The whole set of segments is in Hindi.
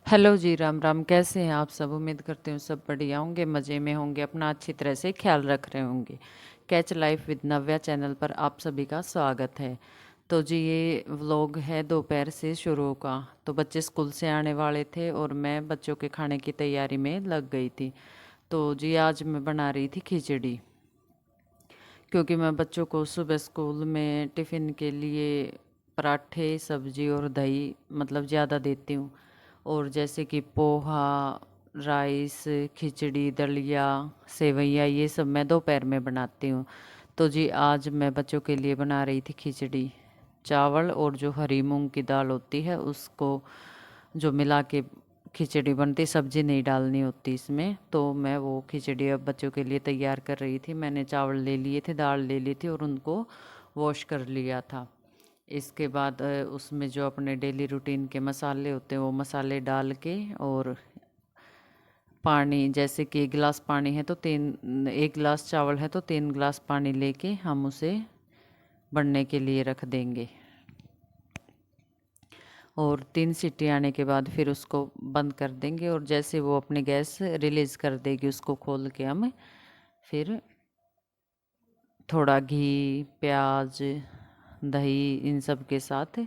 हेलो जी, राम राम। कैसे हैं आप सब? उम्मीद करते हूँ सब बढ़िया होंगे, मज़े में होंगे, अपना अच्छी तरह से ख्याल रख रहे होंगे। Catch life with Navya channel पर आप सभी का स्वागत है। तो जी, ये व्लॉग है दोपहर से शुरू का। तो बच्चे स्कूल से आने वाले थे और मैं बच्चों के खाने की तैयारी में लग गई थी। तो जी, आज मैं बना रही थी खिचड़ी, क्योंकि मैं बच्चों को सुबह स्कूल में टिफ़िन के लिए पराठे, सब्जी और दही मतलब ज़्यादा देती हूँ। और जैसे कि पोहा, राइस, खिचड़ी, दलिया, सेवइयाँ, ये सब मैं दोपहर में बनाती हूँ। तो जी, आज मैं बच्चों के लिए बना रही थी खिचड़ी। चावल और जो हरी मूंग की दाल होती है उसको जो मिला के खिचड़ी बनती, सब्जी नहीं डालनी होती इसमें। तो मैं वो खिचड़ी अब बच्चों के लिए तैयार कर रही थी। मैंने चावल ले लिए थे, दाल ले ली थी और उनको वॉश कर लिया था। इसके बाद उसमें जो अपने डेली रूटीन के मसाले होते हैं वो मसाले डाल के, और पानी, जैसे कि 1 गिलास पानी है तो 1 गिलास चावल है तो 3 गिलास पानी लेके हम उसे बनने के लिए रख देंगे। और 3 सीटी आने के बाद फिर उसको बंद कर देंगे, और जैसे वो अपनी गैस रिलीज़ कर देगी उसको खोल के हम फिर थोड़ा घी, प्याज, दही, इन सब के साथ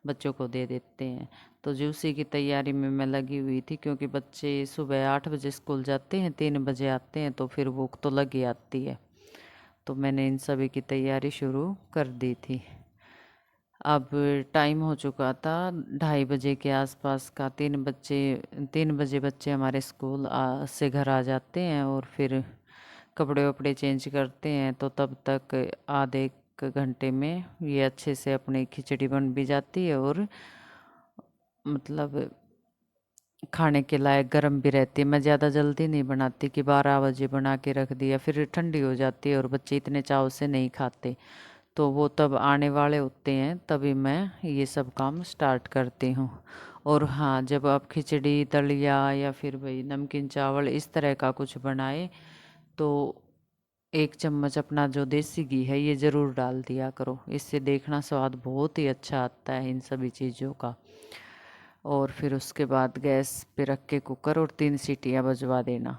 बच्चों को दे देते हैं। तो जी, उसी की तैयारी में मैं लगी हुई थी, क्योंकि बच्चे सुबह 8 बजे स्कूल जाते हैं, 3 बजे आते हैं, तो फिर भूख तो लग ही आती है। तो मैंने इन सभी की तैयारी शुरू कर दी थी। अब टाइम हो चुका था 2:30 बजे के आसपास का। 3 बजे बच्चे हमारे स्कूल से घर आ जाते हैं, और फिर कपड़े वपड़े चेंज करते हैं। तो तब तक आधे एक घंटे में ये अच्छे से अपनी खिचड़ी बन भी जाती है, और मतलब खाने के लायक गर्म भी रहती है। मैं ज़्यादा जल्दी नहीं बनाती कि 12 बजे बना के रख दिया, फिर ठंडी हो जाती है और बच्चे इतने चाव से नहीं खाते। तो वो तब आने वाले होते हैं तभी मैं ये सब काम स्टार्ट करती हूँ। और हाँ, जब आप खिचड़ी, दलिया या फिर वही नमकीन चावल इस तरह का कुछ बनाए, तो 1 चम्मच अपना जो देसी घी है ये ज़रूर डाल दिया करो। इससे देखना स्वाद बहुत ही अच्छा आता है इन सभी चीज़ों का। और फिर उसके बाद गैस पे रख के कुकर और 3 सीटियाँ बजवा देना।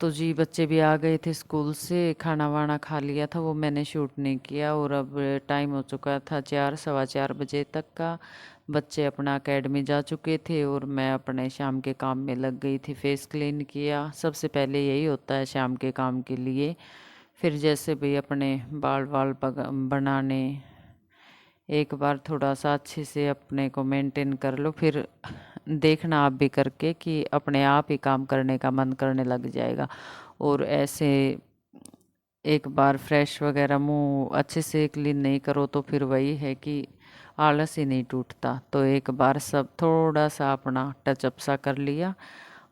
तो जी, बच्चे भी आ गए थे स्कूल से, खाना वाना खा लिया था, वो मैंने शूट नहीं किया। और अब टाइम हो चुका था 4, 4:15 बजे तक का। बच्चे अपना एकेडमी जा चुके थे और मैं अपने शाम के काम में लग गई थी। फेस क्लीन किया, सबसे पहले यही होता है शाम के काम के लिए। फिर जैसे भी अपने बाल वाल बनाने, एक बार थोड़ा सा अच्छे से अपने को मेंटेन कर लो, फिर देखना आप भी करके कि अपने आप ही काम करने का मन करने लग जाएगा। और ऐसे एक बार फ्रेश वगैरह मुंह अच्छे से क्लीन नहीं करो तो फिर वही है कि आलस ही नहीं टूटता। तो एक बार सब थोड़ा सा अपना टचअप सा कर लिया,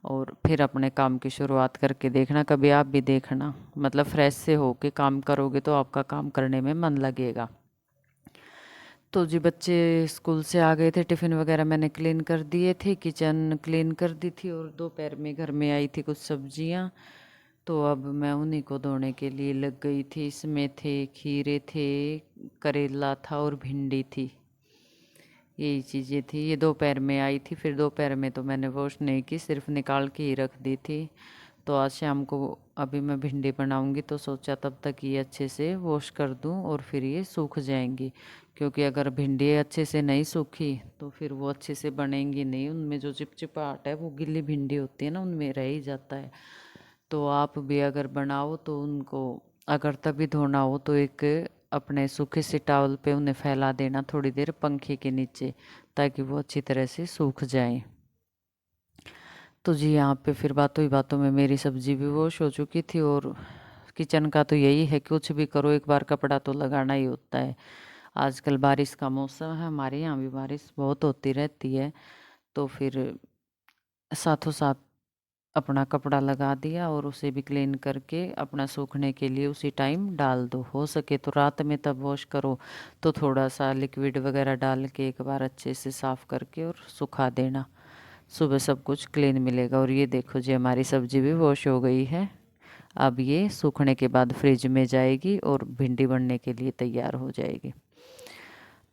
और फिर अपने काम की शुरुआत करके देखना। कभी आप भी देखना, मतलब फ्रेश से होके काम करोगे तो आपका काम करने में मन लगेगा। तो जी, बच्चे स्कूल से आ गए थे, टिफ़िन वगैरह मैंने क्लीन कर दिए थे, किचन क्लीन कर दी थी, और दोपहर में घर में आई थी कुछ सब्जियां। तो अब मैं उन्हीं को धोने के लिए लग गई थी। इसमें थे खीरे थे, करेला था और भिंडी थी। यही चीज़ें थी, ये दोपहर में आई थी। फिर दोपहर में तो मैंने वॉश नहीं की, सिर्फ निकाल के ही रख दी थी। तो आज शाम को अभी मैं भिंडी बनाऊंगी, तो सोचा तब तक ये अच्छे से वॉश कर दूं और फिर ये सूख जाएंगी। क्योंकि अगर भिंडी अच्छे से नहीं सूखी तो फिर वो अच्छे से बनेंगी नहीं, उनमें जो चिपचिपाहट है वो गिल्ली भिंडी होती है ना, उनमें रह ही जाता है। तो आप भी अगर बनाओ तो उनको, अगर तभी धोना हो तो एक अपने सूखे से टॉवल पे उन्हें फैला देना थोड़ी देर पंखे के नीचे, ताकि वो अच्छी तरह से सूख जाएं। तो जी, यहाँ पे फिर बातों ही बातों में मेरी सब्जी भी वॉश हो चुकी थी। और किचन का तो यही है, कुछ भी करो एक बार कपड़ा तो लगाना ही होता है। आजकल बारिश का मौसम है, हमारे यहाँ भी बारिश बहुत होती रहती है। तो फिर साथों साथ अपना कपड़ा लगा दिया और उसे भी क्लीन करके अपना सूखने के लिए उसी टाइम डाल दो। हो सके तो रात में तब वॉश करो, तो थोड़ा सा लिक्विड वगैरह डाल के एक बार अच्छे से साफ़ करके और सुखा देना। सुबह सब कुछ क्लीन मिलेगा। और ये देखो जी, हमारी सब्जी भी वॉश हो गई है। अब ये सूखने के बाद फ्रिज में जाएगी और भिंडी बनने के लिए तैयार हो जाएगी।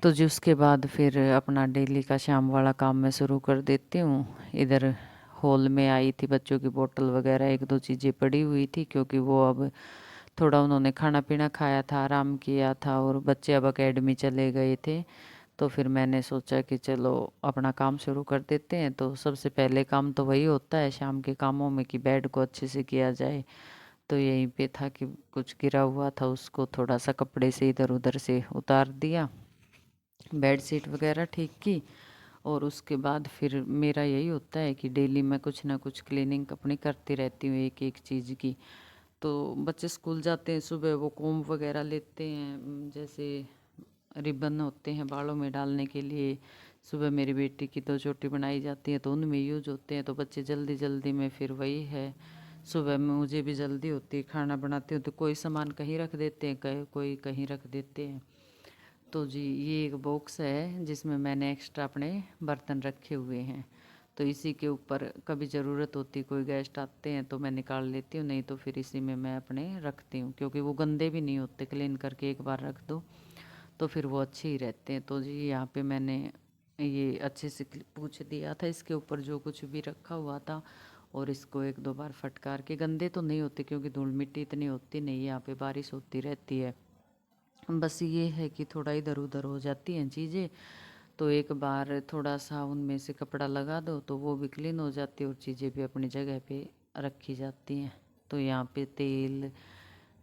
तो जी उसके बाद फिर अपना डेली का शाम वाला काम मैं शुरू कर देती हूँ। इधर हॉल में आई थी, बच्चों की बोतल वगैरह एक दो चीज़ें पड़ी हुई थी, क्योंकि वो अब थोड़ा उन्होंने खाना पीना खाया था, आराम किया था और बच्चे अब एकेडमी चले गए थे। तो फिर मैंने सोचा कि चलो अपना काम शुरू कर देते हैं। तो सबसे पहले काम तो वही होता है शाम के कामों में कि बेड को अच्छे से किया जाए। तो यहीं पे था कि कुछ गिरा हुआ था, उसको थोड़ा सा कपड़े से इधर उधर से उतार दिया, बेड शीट वगैरह ठीक की। और उसके बाद फिर मेरा यही होता है कि डेली मैं कुछ ना कुछ क्लीनिंग अपनी करती रहती हूँ एक एक चीज़ की। तो बच्चे स्कूल जाते हैं सुबह, वो कोम्ब वगैरह लेते हैं, जैसे रिबन होते हैं बालों में डालने के लिए। सुबह मेरी बेटी की दो चोटी बनाई जाती है तो उनमें यूज होते हैं। तो बच्चे जल्दी जल्दी में फिर वही है, सुबह में मुझे भी जल्दी होती है, खाना बनाती हूँ तो कोई सामान कहीं रख देते हैं, कोई कहीं रख देते हैं। तो जी ये एक बॉक्स है जिसमें मैंने एक्स्ट्रा अपने बर्तन रखे हुए हैं। तो इसी के ऊपर कभी ज़रूरत होती, कोई गेस्ट आते हैं तो मैं निकाल लेती हूँ, नहीं तो फिर इसी में मैं अपने रखती हूँ, क्योंकि वो गंदे भी नहीं होते, क्लीन करके एक बार रख दो तो फिर वो अच्छे ही रहते हैं। तो जी यहाँ पे मैंने ये अच्छे से पूछ दिया था इसके ऊपर जो कुछ भी रखा हुआ था, और इसको एक दो बार फटकार के, गंदे तो नहीं होते क्योंकि धूल मिट्टी इतनी होती नहीं है, यहाँ पे बारिश होती रहती है। बस ये है कि थोड़ा इधर उधर हो जाती हैं चीज़ें, तो एक बार थोड़ा सा उनमें से कपड़ा लगा दो तो वो भी क्लीन हो जाती है और चीज़ें भी अपनी जगह पे रखी जाती हैं। तो यहाँ पे तेल,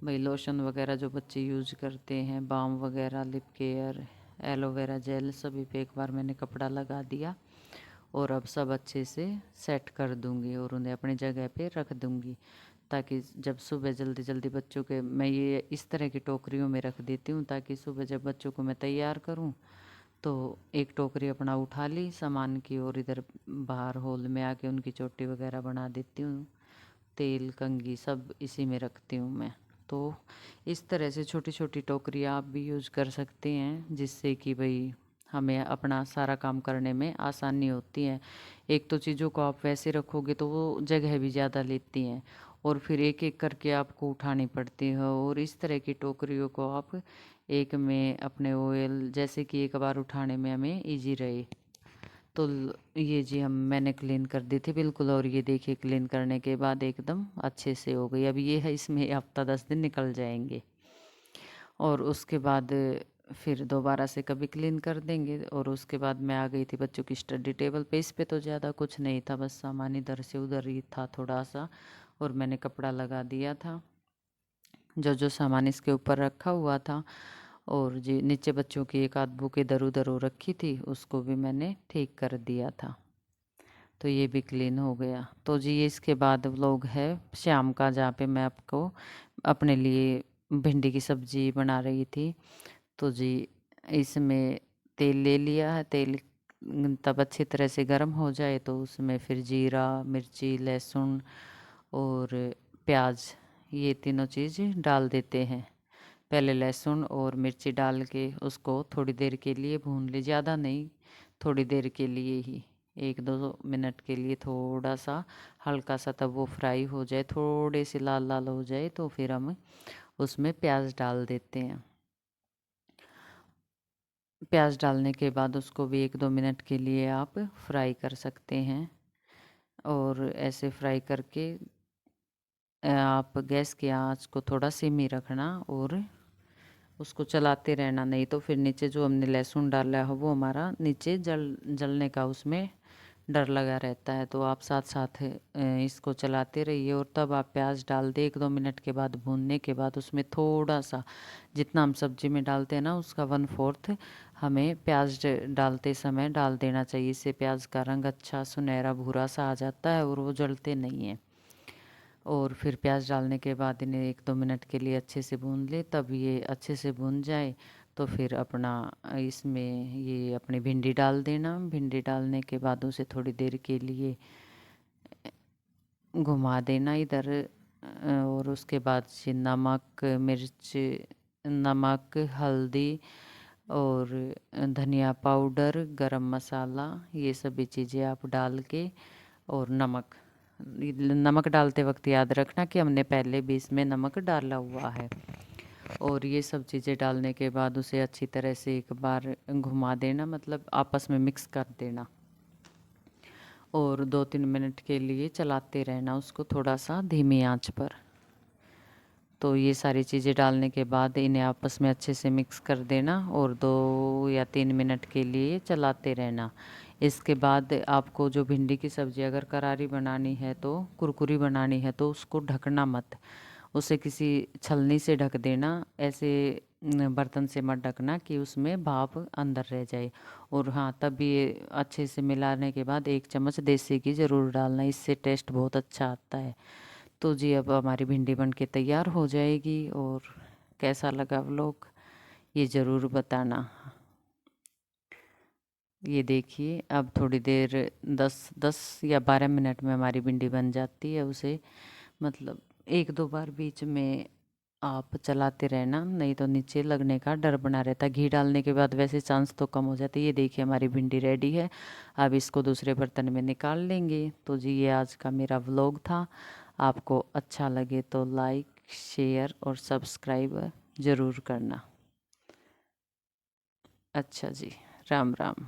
भाई लोशन वगैरह जो बच्चे यूज करते हैं, बाम वगैरह, लिप केयर, एलोवेरा जेल, सभी पे एक बार मैंने कपड़ा लगा दिया। और अब सब अच्छे से सेट कर दूंगी और उन्हें अपनी जगह पे रख दूंगी, ताकि जब सुबह जल्दी जल्दी बच्चों के, मैं ये इस तरह की टोकरियों में रख देती हूँ ताकि सुबह जब बच्चों को मैं तैयार करूँ तो एक टोकरी अपना उठा ली सामान की और इधर बाहर हॉल में आके उनकी चोटी वगैरह बना देती हूँ। तेल, कंघी सब इसी में रखती हूँ मैं। तो इस तरह से छोटी छोटी टोकरियाँ आप भी यूज़ कर सकते हैं, जिससे कि भाई हमें अपना सारा काम करने में आसानी होती है। एक तो चीज़ों को आप वैसे रखोगे तो वो जगह भी ज़्यादा लेती हैं और फिर एक एक करके आपको उठानी पड़ती है। और इस तरह की टोकरियों को आप एक में अपने ऑयल, जैसे कि एक बार उठाने में हमें इजी रहे। तो ये जी हम मैंने क्लीन कर दी थी बिल्कुल, और ये देखिए क्लीन करने के बाद एकदम अच्छे से हो गई। अब ये है, इसमें हफ्ता 10 दिन निकल जाएंगे और उसके बाद फिर दोबारा से कभी क्लीन कर देंगे। और उसके बाद मैं आ गई थी बच्चों की स्टडी टेबल पे। इस पे तो ज़्यादा कुछ नहीं था, बस सामान इधर से उधर ही था थोड़ा सा, और मैंने कपड़ा लगा दिया था जो जो सामान इसके ऊपर रखा हुआ था। और जी नीचे बच्चों की एक आध बुक इधर उधर हो रखी थी, उसको भी मैंने ठीक कर दिया था। तो ये भी क्लीन हो गया। तो जी ये इसके बाद व्लॉग है शाम का, जहाँ पे मैं आपको अपने लिए भिंडी की सब्जी बना रही थी। तो जी इसमें तेल ले लिया है, तेल तब अच्छी तरह से गर्म हो जाए तो उसमें फिर जीरा, मिर्ची, लहसुन और प्याज, ये तीनों चीज़ डाल देते हैं। पहले लहसुन और मिर्ची डाल के उसको थोड़ी देर के लिए भून ले, ज़्यादा नहीं, थोड़ी देर के लिए ही, एक दो मिनट के लिए थोड़ा सा हल्का सा, तब वो फ्राई हो जाए, थोड़े से लाल लाल हो जाए तो फिर हम उसमें प्याज डाल देते हैं। प्याज डालने के बाद उसको भी एक दो मिनट के लिए आप फ्राई कर सकते हैं। और ऐसे फ्राई करके आप गैस की आंच को थोड़ा सिम ही रखना और उसको चलाते रहना, नहीं तो फिर नीचे जो हमने लहसुन डाला है वो हमारा नीचे जलने का उसमें डर लगा रहता है। तो आप साथ साथ इसको चलाते रहिए और तब आप प्याज डाल दें। एक दो मिनट के बाद भूनने के बाद उसमें थोड़ा सा, जितना हम सब्जी में डालते हैं ना उसका 1/4 हमें प्याज डालते समय डाल देना चाहिए। इससे प्याज का रंग अच्छा सुनहरा भूरा सा आ जाता है और वो जलते नहीं हैं। और फिर प्याज डालने के बाद इन्हें एक दो मिनट के लिए अच्छे से भून ले, तब ये अच्छे से भून जाए तो फिर अपना इसमें ये अपनी भिंडी डाल देना। भिंडी डालने के बाद उसे थोड़ी देर के लिए घुमा देना इधर, और उसके बाद से नमक, मिर्च, नमक, हल्दी और धनिया पाउडर, गरम मसाला, ये सभी चीज़ें आप डाल के, और नमक, नमक डालते वक्त याद रखना कि हमने पहले भी इसमें नमक डाला हुआ है। और ये सब चीज़ें डालने के बाद उसे अच्छी तरह से एक बार घुमा देना, मतलब आपस में मिक्स कर देना। और 2-3 मिनट के लिए चलाते रहना उसको थोड़ा सा धीमी आंच पर। तो ये सारी चीज़ें डालने के बाद इन्हें आपस में अच्छे से मिक्स कर देना और 2 या 3 मिनट के लिए चलाते रहना। इसके बाद आपको जो भिंडी की सब्ज़ी अगर करारी बनानी है तो कुरकुरी बनानी है तो उसको ढकना मत, उसे किसी छलनी से ढक देना। ऐसे बर्तन से मत ढकना कि उसमें भाप अंदर रह जाए। और हाँ, तब ये अच्छे से मिलाने के बाद 1 चम्मच देसी घी ज़रूर डालना, इससे टेस्ट बहुत अच्छा आता है। तो जी अब हमारी भिंडी बन के तैयार हो जाएगी। और कैसा लगा व्लॉग ये ज़रूर बताना। ये देखिए अब थोड़ी देर 10 या 12 मिनट में हमारी भिंडी बन जाती है। उसे मतलब 1-2 बार बीच में आप चलाते रहना, नहीं तो नीचे लगने का डर बना रहता है। घी डालने के बाद वैसे चांस तो कम हो जाते हैं। ये देखिए हमारी भिंडी रेडी है। अब इसको दूसरे बर्तन में निकाल लेंगे। तो जी ये आज का मेरा व्लॉग था। आपको अच्छा लगे तो लाइक, शेयर और सब्सक्राइब ज़रूर करना। अच्छा जी, राम राम।